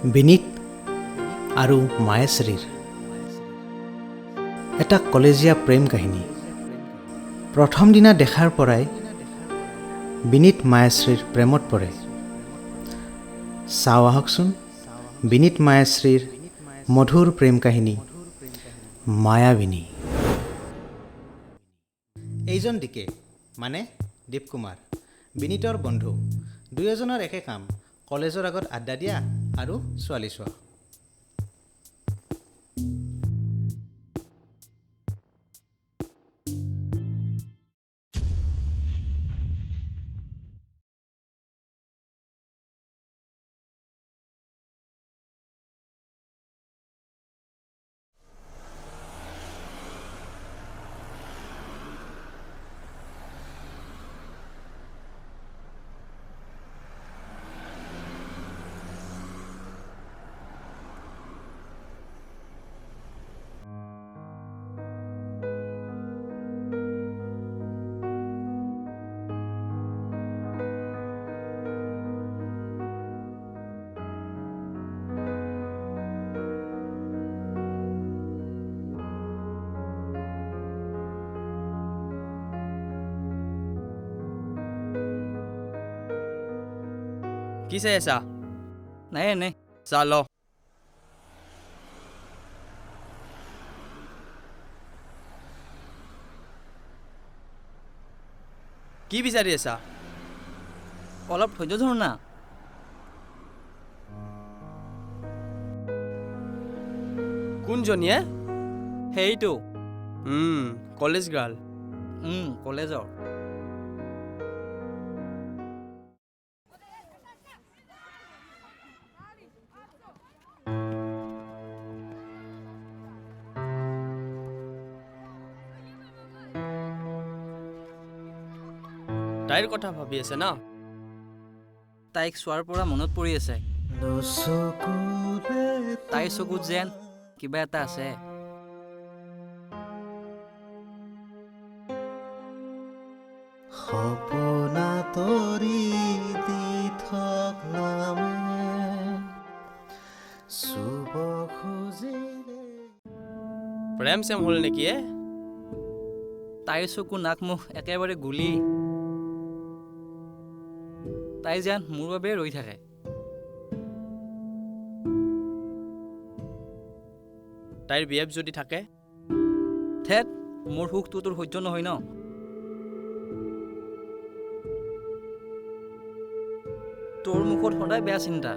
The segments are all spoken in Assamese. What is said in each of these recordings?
বিনীত আৰু মায়েশ্ৰীৰ এটা কলেজীয়া প্ৰেম কাহিনী। প্ৰথম দিনা দেখাৰ পৰাই বিনীত মায়েশ্ৰীৰ প্ৰেমত পৰে। চাওঁ আহকচোন বিনীত মায়েশ্ৰীৰ মধুৰ প্ৰেম কাহিনী মায়াবিনী। এইজন দিকে মানে দীপ কুমাৰ বিনীতৰ বন্ধু। দুয়োজনৰ একে কাম, কলেজৰ আগত আড্ডা দিয়া আৰু ছোৱালী চোৱা। কি চাই আছা? নাই এনেই চাহ ল। কি বিচাৰি আছা? অলপ ধৈৰ্য ধৰ না। কোনজনীয়ে? সেইটো কলেজ গাৰ্ল। কলেজৰ। তাইৰ কথা ভাবি আছে না? তাইক চোৱাৰ পৰা মনত পৰি আছে। তাইৰ চকুত যেন কিবা এটা আছে। প্ৰেম চেম হ'ল নেকি? তাইৰ চকু নাক মুখ একেবাৰে গুলি। তাই যেন মোৰ বাবে ৰৈ থাকে। তাইৰ বিয়েব যদি থাকে? ঠেট, মোৰ সুখটো তোৰ সহ্য নহয় ন। তোৰ মুখত সদায় বেয়া চিন্তা।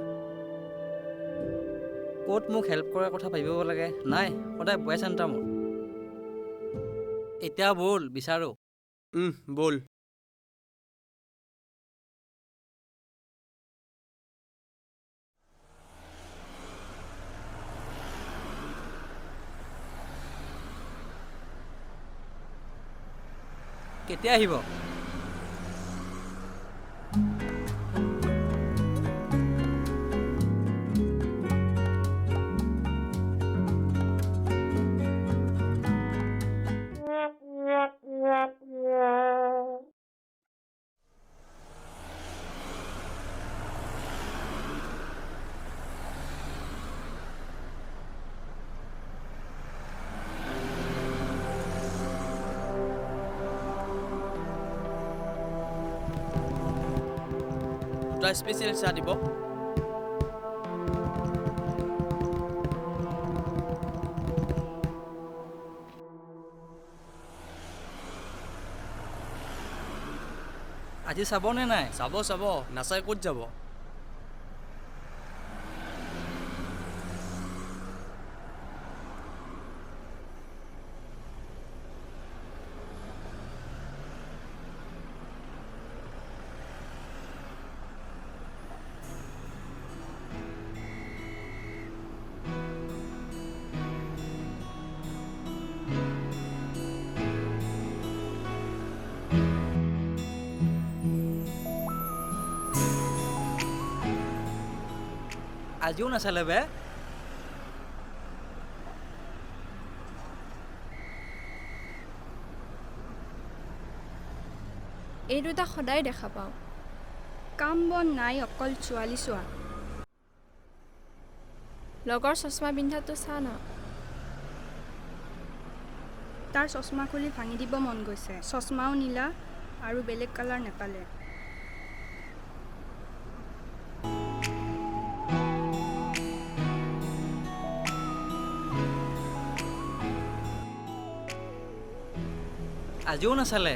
ক'ত মোক হেল্প কৰাৰ কথা ভাবিব লাগে, নাই সদায় বেয়া চিন্তা মোৰ। এতিয়া ব'ল বিচাৰো। ব'ল। কেতিয়া আহিব? স্পেচিয়েল চাহ দিব। আজি চাবনে নাই? চাব নাচাই ক'ত যাব? আজিও নাচালে বে। এই দুটা সদায় দেখা পাওঁ। কাম বন নাই, অকল ছোৱালী চোৱা। লগৰ চশমা পিন্ধাটো চা না। তাৰ চশমা খুলি ভাঙি দিব মন গৈছে। চশমাও নীলা আৰু বেলেগ কালাৰ নেপালে। আজিও নাচালে।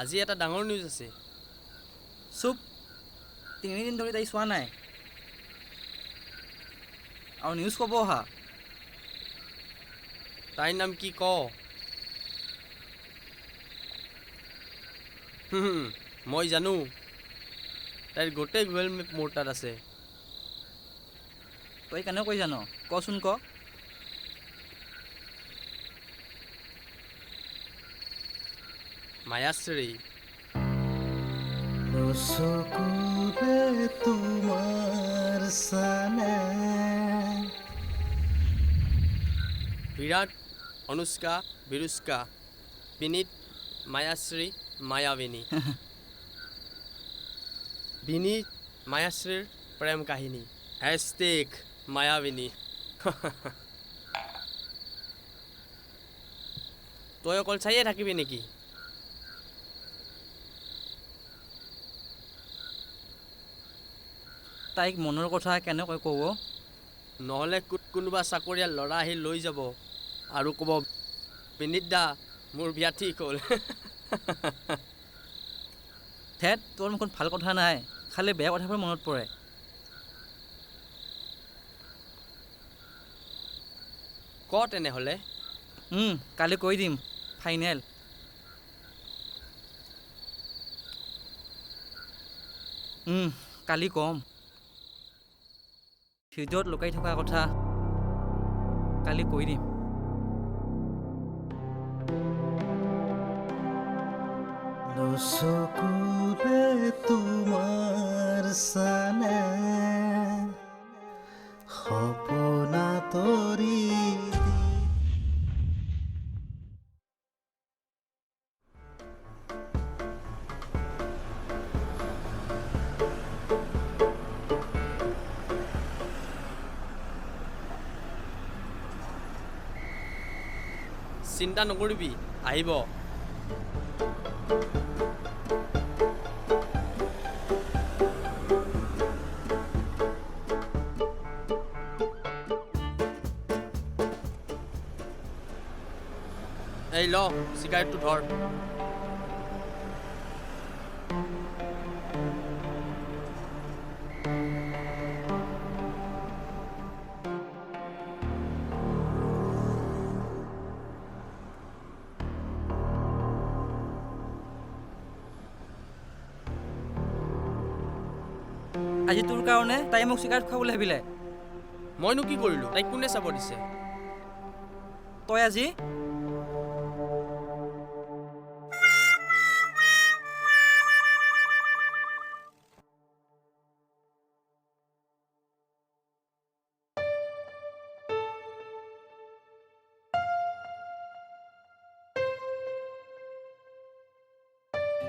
আজি এটা ডাঙৰ নিউজ আছে। চুপ, 3 দিন ধৰি তাই চোৱা নাই আৰু নিউজ ক'ব অহা। তাইৰ নাম কি ক? মই জানো। তাইৰ গোটেই গুগল মেপ মোৰ তাত আছে। তই কেনেকৈ জান? কচোন ক। মায়াশ্ৰী। বিৰাট, অনুষ্কা, বিৰুষ্কা, বিনীত, মায়াশ্ৰী, মায়াবিনী। বিনীত মায়াশ্ৰীৰ প্ৰেম কাহিনী। হেছটেগ মায়াবিনী। তই অকল চাইয়ে থাকিবি নেকি? তাইক মনৰ কথা কেনেকৈ ক'ব? নহ'লে কোনোবা চাকৰিয়াল ল'ৰা আহি লৈ যাব আৰু ক'ব, বিনীত দা মোৰ বিয়া ঠিক হ'ল। ঠেট, তোৰ মুখত ভাল কথা নাই, খালি বেয়া কথাবোৰ মনত পৰে। ক তেনেহ'লে। কালি কৈ দিম, ফাইনেল। কালি ক'ম। ভিডিঅ'ত লুকাই থকা কথা কালি কৈ দিম। চকুৰে তোমাৰ চানে সপোনা তৰি চিন্তা নকৰিবি, আহিব। এই ল, চিগাৰেটটো ধৰ। আজি তোৰ কাৰণে তাই মোক চিগাৰেট খুৱাবলৈ ভাবিলে। মইনো কি কৰিলোঁ? তাইক কোনে চাব দিছে? তই আজি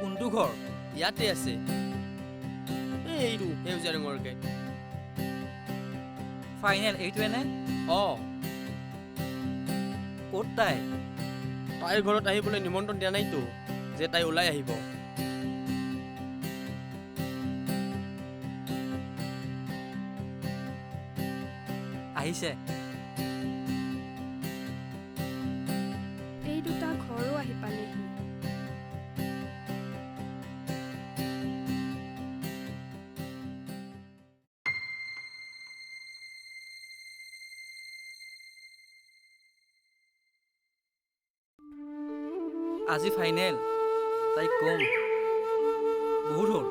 কোনটো ঘৰ? ইয়াতে আছে, এইটো সেউজীয়া ৰঙৰ গেট। ফাইনেল এইটোৱেনে? অঁ, ক'ত তাই? তাইৰ ঘৰত আহিবলৈ নিমন্ত্ৰণ দিয়া নাইতো যে তাই ওলাই আহিব। আহিছে। এই দুটা ঘৰো আহি পালেহি। আজি ফাইনেল তাইক কম বহুত হ'ল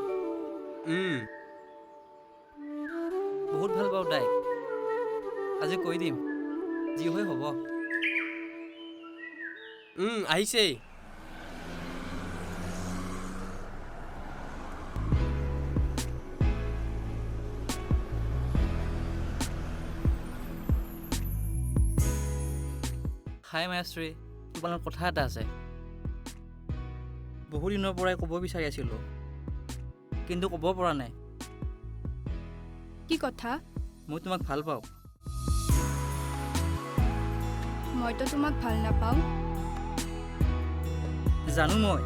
বহুত ভাল পাওঁ তাইক আজি কৈ দিম যি হৈ হ'ব আহিছেই হাই মায়াশ্ৰী তোমাৰ লগত কথা এটা আছে বহু দিনৰ পৰাই ক'ব বিচাৰি আছিলোঁ কিন্তু ক'ব পৰা নাই কি কথা মই তোমাক ভাল পাওঁ মইতো তোমাক ভাল নাপাওঁ জানো মই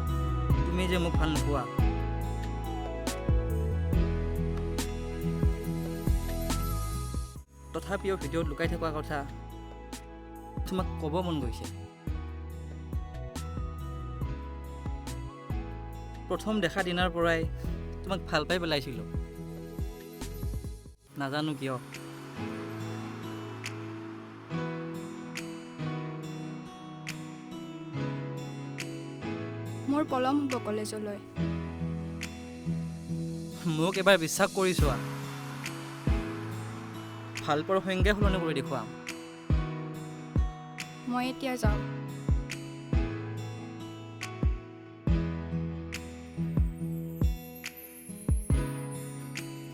তুমি যে মোক ভাল নোপোৱা তথাপিও ভিডিঅ'ত লুকাই থকা কথা তোমাক ক'ব মন গৈছে প্ৰথম দেখা দিনাৰ পৰাই তোমাক ভাল পাই পেলাইছিলোঁ নাজানো কিয় মোৰ পলম হ'ব কলেজলৈ মোক এবাৰ বিশ্বাস কৰি চোৱা ভাল পোৱাৰ সংজ্ঞা সলনি কৰি দেখুৱাম মই এতিয়া যাওঁ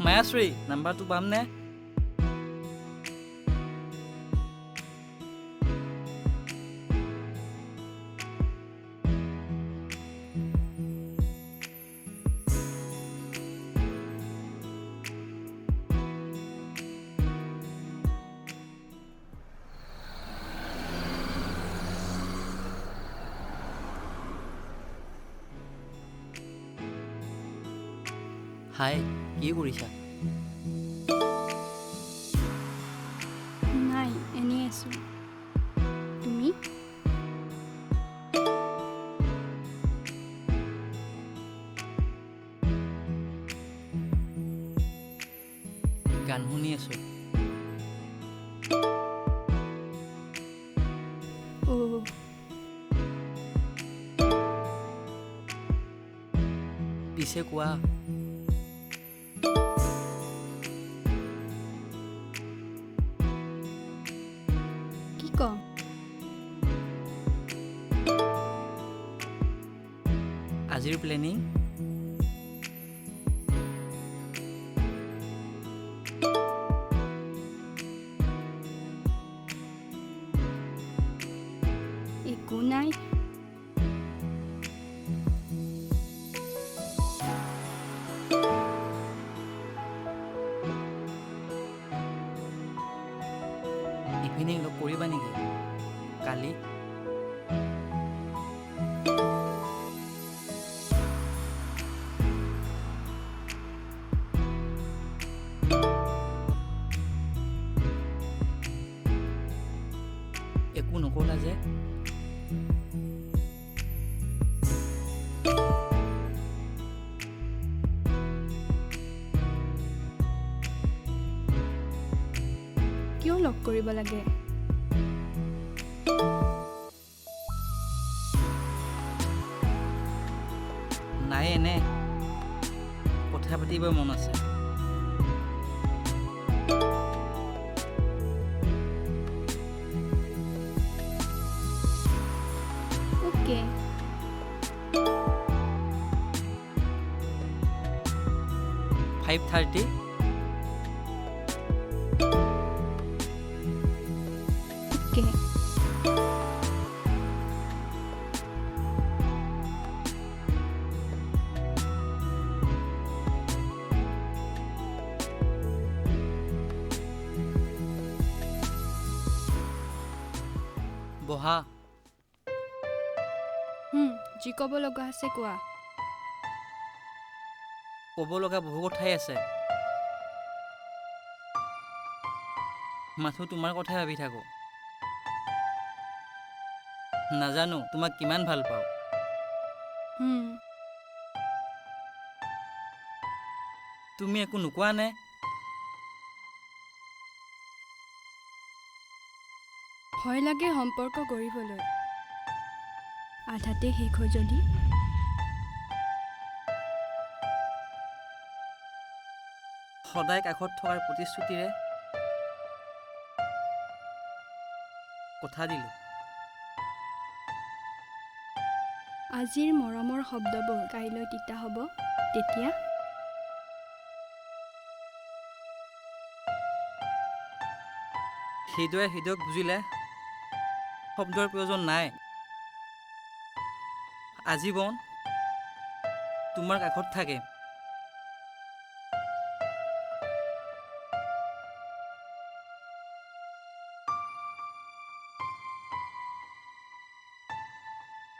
মায়াশ্ৰী নাম্বাৰটো পামনে হাই কি কৰিছা নাই এনেই আছোঁ তুমি গান শুনি আছোঁ অ' পিছে কোৱা কি ক'ম আজিৰ প্লেনিং একো নাই ইভিনিং লগ কৰিবা নেকি কালি একো নকলা যে কিয় লগ কৰিব লাগে নাই এনে কথা পাতিব মন আছে অ'কে 5:30 অ'কে বহা যি ক'ব লগা আছে কোৱা ক'ব লগা বহু কথাই আছে মাথো তোমাৰ কথাই ভাবি থাকোঁ নাজানো তোমাক কিমান ভাল পাওঁ তুমি একো নোকোৱা নে ভয় লাগে সম্পৰ্ক গঢ়িবলৈ আধাতে শেষ হয় যদি সদায় কাষত থকাৰ প্ৰতিশ্ৰুতিৰে কথা দিলোঁ। আজিৰ মৰমৰ শব্দবোৰ কাইলৈ তিতা হ'ব তেতিয়া হৃদয়ে হৃদয়ক বুজিলে শব্দৰ প্ৰয়োজন নাই। আজীৱন তোমাৰ কাষত থাকে।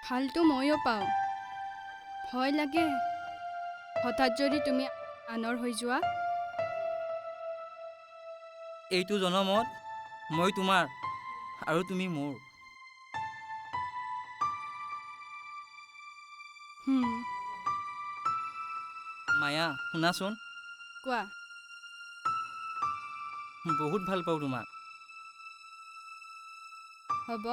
ভালটো ময়ো পাওঁ, ভয় লাগে হঠাৎ যদি তুমি আনৰ হৈ যোৱা। এইটো জনমত মই তোমাৰ আৰু তুমি মোৰ। মায়া শুনাচোন, কোৱা। বহুত ভাল পাওঁ তোমাক। হ'ব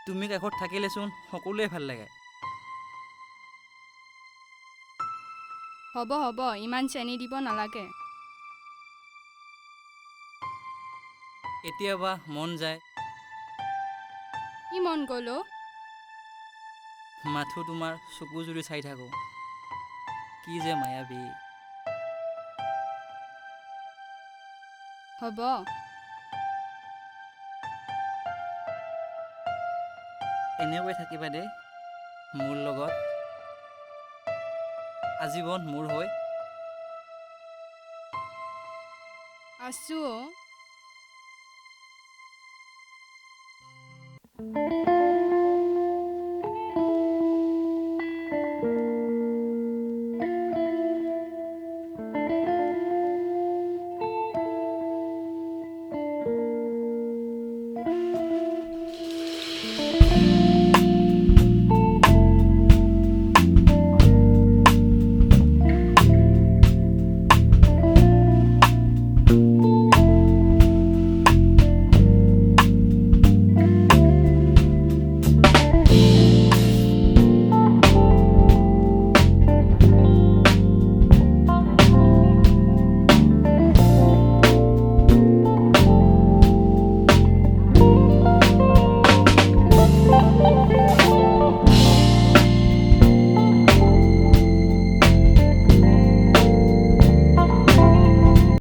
তুমি কাষত থাকিলেচোন সকলোৱে ভাল লাগে। হ'ব হ'ব ইমান চেনি দিব নালাগে। কেতিয়াবা মন যায় কি মন গ'ল অ'? মাথো তোমাৰ চকু জুৰি চাই থাকোঁ, কি যে মায়াবী। হ'ব এনেকৈ থাকিবা দে মোৰ লগত, আজীৱন মোৰ হৈ। আছোঁ অ'।